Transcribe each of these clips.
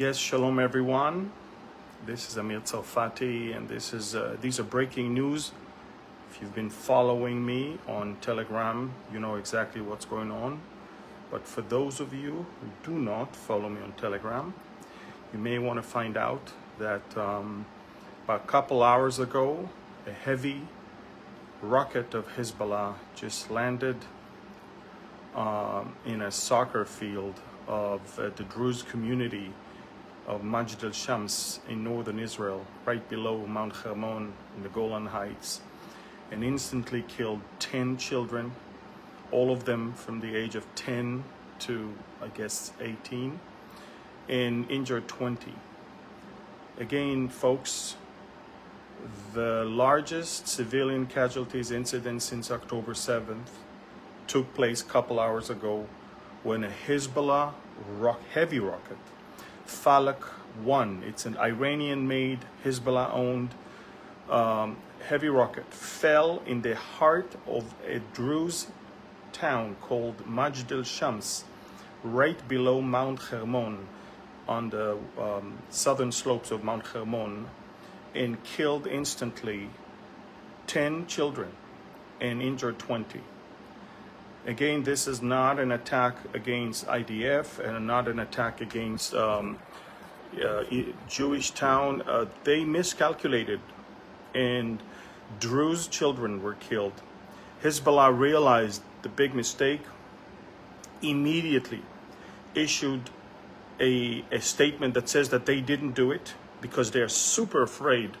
Yes, shalom everyone. This is Amir Tsarfati, and these are breaking news. If you've been following me on Telegram, you know exactly what's going on. But for those of you who do not follow me on Telegram, you may want to find out that about a couple hours ago, a heavy rocket of Hezbollah just landed in a soccer field of the Druze community of Majd al-Shams in northern Israel, right below Mount Hermon in the Golan Heights, and instantly killed 10 children, all of them from the age of 10 to, I guess, 18, and injured 20. Again, folks, the largest civilian casualties incident since October 7th took place a couple hours ago when a Hezbollah heavy rocket, Falak 1, it's an Iranian-made, Hezbollah-owned heavy rocket, fell in the heart of a Druze town called Majd al-Shams, right below Mount Hermon, on the southern slopes of Mount Hermon, and killed instantly 10 children and injured 20. Again, this is not an attack against IDF and not an attack against Jewish town. They miscalculated, and Druze children were killed. Hezbollah realized the big mistake, immediately issued a statement that says that they didn't do it because they're super afraid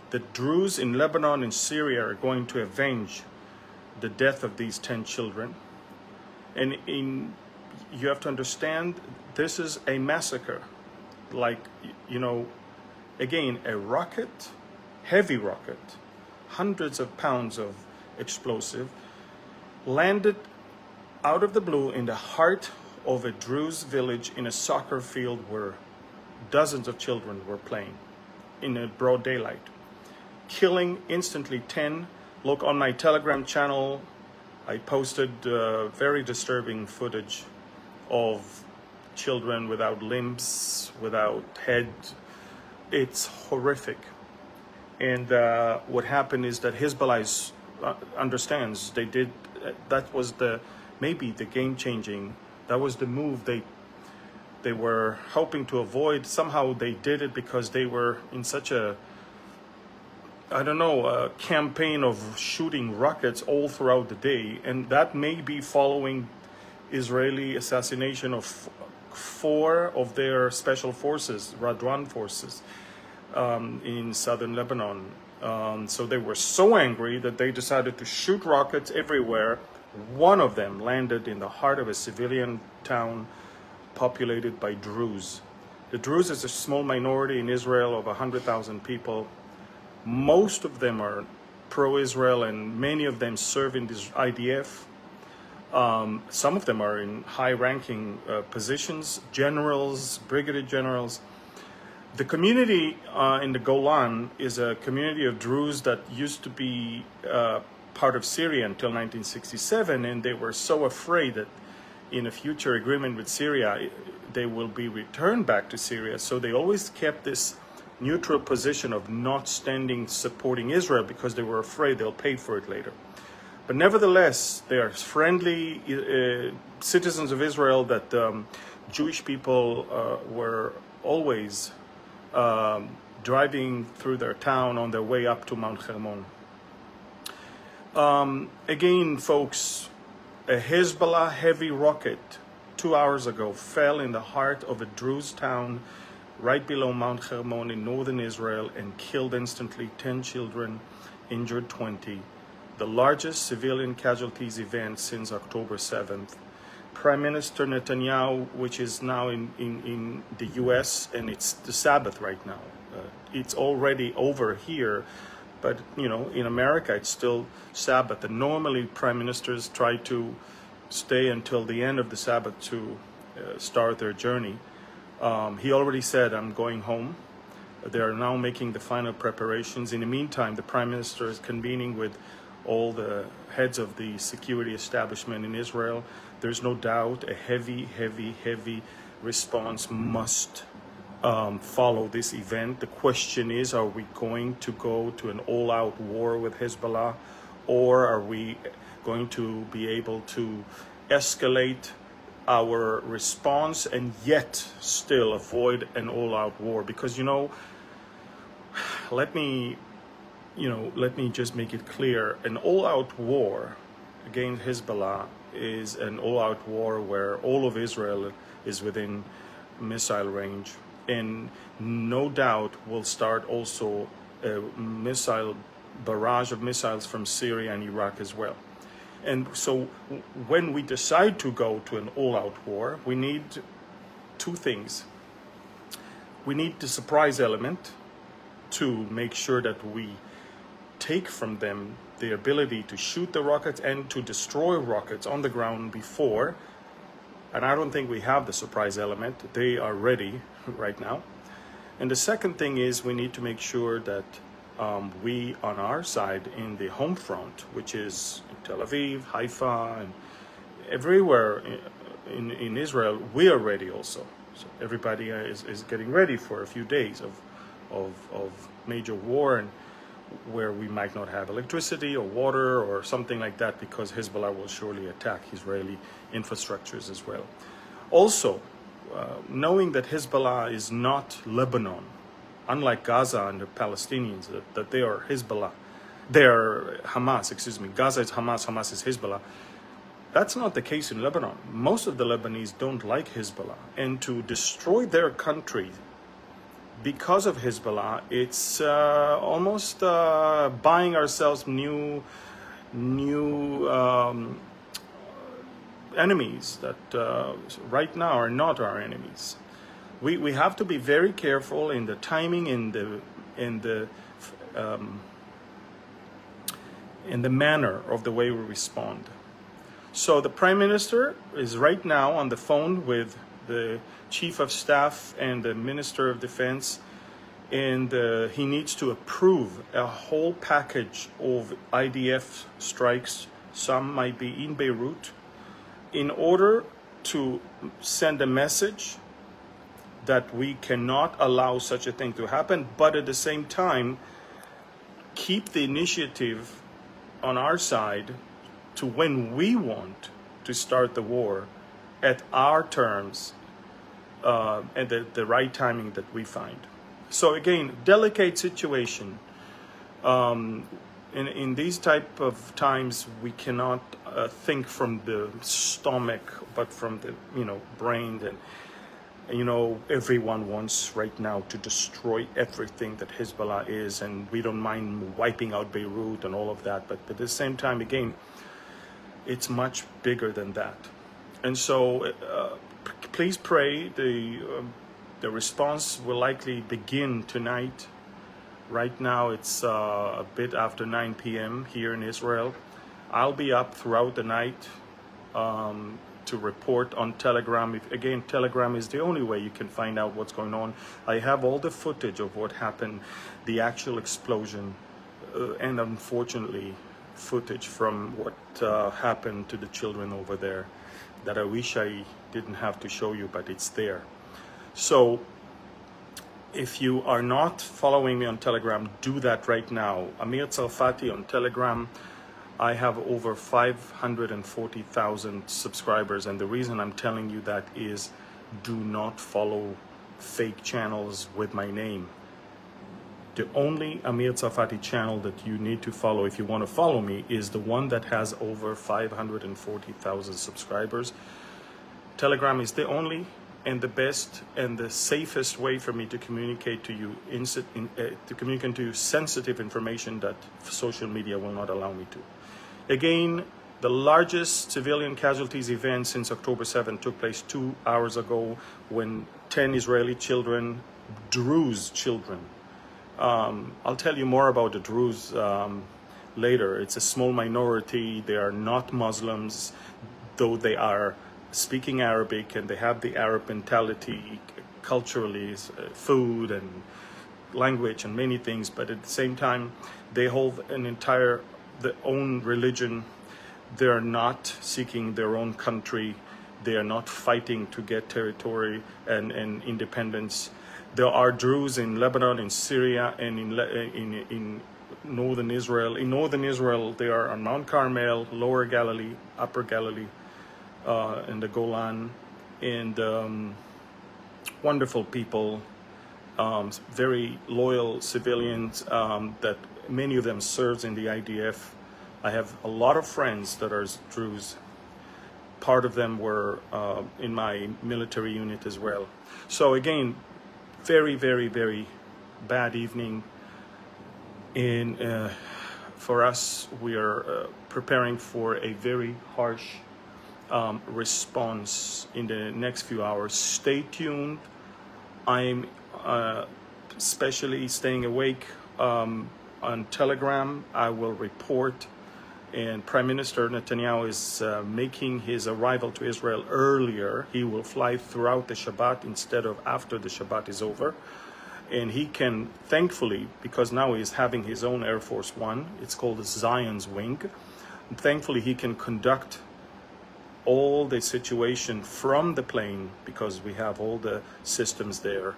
that Druze in Lebanon and Syria are going to avenge the death of these 10 children. And you have to understand, this is a massacre. Like, you know, again, a rocket, heavy rocket, hundreds of pounds of explosive, landed out of the blue in the heart of a Druze village in a soccer field where dozens of children were playing in a broad daylight, killing instantly 10. Look, on my Telegram channel, I posted very disturbing footage of children without limbs, without head. It's horrific. And what happened is that Hezbollah understands they did, that was maybe the game-changing, that was the move they were hoping to avoid. Somehow they did it because they were in such a, I don't know, a campaign of shooting rockets all throughout the day, and that may be following Israeli assassination of 4 of their special forces, Radwan forces, in southern Lebanon. So they were so angry that they decided to shoot rockets everywhere. One of them landed in the heart of a civilian town populated by Druze. The Druze is a small minority in Israel of 100,000 people. Most of them are pro-Israel, and many of them serve in this IDF. Some of them are in high-ranking positions, generals, brigadier generals. The community in the Golan is a community of Druze that used to be part of Syria until 1967, and they were so afraid that in a future agreement with Syria, they will be returned back to Syria. So they always kept this neutral position of not supporting Israel because they were afraid they'll pay for it later. But nevertheless, they are friendly citizens of Israel that Jewish people were always driving through their town on their way up to Mount Hermon. Again, folks, a Hezbollah heavy rocket 2 hours ago fell in the heart of a Druze town right below Mount Hermon in northern Israel and killed instantly 10 children, injured 20. The largest civilian casualties event since October 7th. Prime Minister Netanyahu, which is now in the US, and it's the Sabbath right now. It's already over here, but you know, in America it's still Sabbath, and normally prime ministers try to stay until the end of the Sabbath to start their journey. He already said, I'm going home. They are now making the final preparations. In the meantime, the prime minister is convening with all the heads of the security establishment in Israel. There's no doubt a heavy response must follow this event. The question is, are we going to go to an all-out war with Hezbollah, or are we going to be able to escalate our response and yet still avoid an all-out war? Because, let me just make it clear, an all-out war against Hezbollah is an all-out war where all of Israel is within missile range, and no doubt will start also a missile barrage of missiles from Syria and Iraq as well. And so when we decide to go to an all-out war, we need two things. We need the surprise element to make sure that we take from them the ability to shoot the rockets and to destroy rockets on the ground before. And I don't think we have the surprise element. They are ready right now. And the second thing is we need to make sure that we, on our side, in the home front, which is Tel Aviv, Haifa, and everywhere in Israel, we are ready also. So everybody is getting ready for a few days of major war, and where we might not have electricity or water or something like that, because Hezbollah will surely attack Israeli infrastructures as well. Also, knowing that Hezbollah is not Lebanon, unlike Gaza and the Palestinians, that they are Hezbollah, they are Hamas, excuse me, Gaza is Hamas, Hamas is Hezbollah. That's not the case in Lebanon. Most of the Lebanese don't like Hezbollah, and to destroy their country because of Hezbollah, it's almost buying ourselves new enemies that right now are not our enemies. We have to be very careful in the timing, in the manner of the way we respond. So the Prime Minister is right now on the phone with the Chief of Staff and the Minister of Defense, and he needs to approve a whole package of IDF strikes, some might be in Beirut, in order to send a message that we cannot allow such a thing to happen, but at the same time keep the initiative on our side to when we want to start the war at our terms and the right timing that we find. So again, delicate situation. In these type of times, we cannot think from the stomach, but from the brain. And everyone wants right now to destroy everything that Hezbollah is, and we don't mind wiping out Beirut and all of that. But at the same time, again, it's much bigger than that. And so please pray. The response will likely begin tonight. Right now it's a bit after 9 p.m. here in Israel. I'll be up throughout the night to report on Telegram. Again, Telegram is the only way you can find out what's going on. I have all the footage of what happened, the actual explosion, and unfortunately footage from what happened to the children over there that I wish I didn't have to show you, but it's there. So if you are not following me on Telegram, do that right now. Amir Tsarfati on Telegram. I have over 540,000 subscribers, and the reason I'm telling you that is do not follow fake channels with my name. The only Amir Tsarfati channel that you need to follow if you want to follow me is the one that has over 540,000 subscribers. Telegram is the only and the best and the safest way for me to communicate to you, sensitive information that social media will not allow me to. Again, the largest civilian casualties event since October 7 took place 2 hours ago when 10 Israeli children, Druze children, I'll tell you more about the Druze later. It's a small minority. They are not Muslims, though they are speaking Arabic and they have the Arab mentality culturally, food and language and many things, but at the same time they hold their own religion. They are not seeking their own country. They are not fighting to get territory and independence. There are Druze in Lebanon, in Syria, and in northern Israel. In northern Israel, they are on Mount Carmel, Lower Galilee, Upper Galilee, and the Golan, and wonderful people, very loyal civilians that many of them serves in the IDF. I have a lot of friends that are Druze. Part of them were in my military unit as well. So again, very, very, very bad evening. And for us, we are preparing for a very harsh response in the next few hours. Stay tuned. I'm especially staying awake on Telegram. I will report. And Prime Minister Netanyahu is making his arrival to Israel earlier. He will fly throughout the Shabbat instead of after the Shabbat is over. And he can, thankfully, because now he's having his own Air Force One, it's called the Zion's Wing. And thankfully, he can conduct all the situation from the plane because we have all the systems there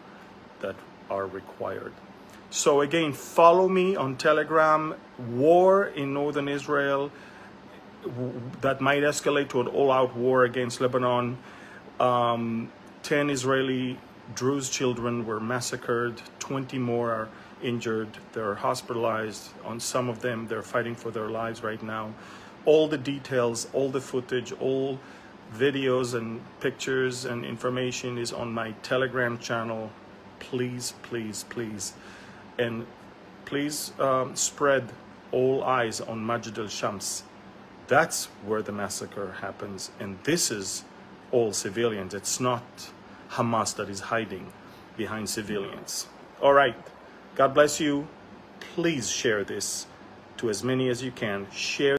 that are required. So again, follow me on Telegram. War in northern Israel that might escalate to an all-out war against Lebanon. 10 Israeli Druze children were massacred. 20 more are injured. They're hospitalized. On some of them, they're fighting for their lives right now. All the details, all the footage, all videos and pictures and information is on my Telegram channel. Please, please, please. And please spread all eyes on Majd al-Shams. That's where the massacre happens. And this is all civilians. It's not Hamas that is hiding behind civilians. All right. God bless you. Please share this to as many as you can. Share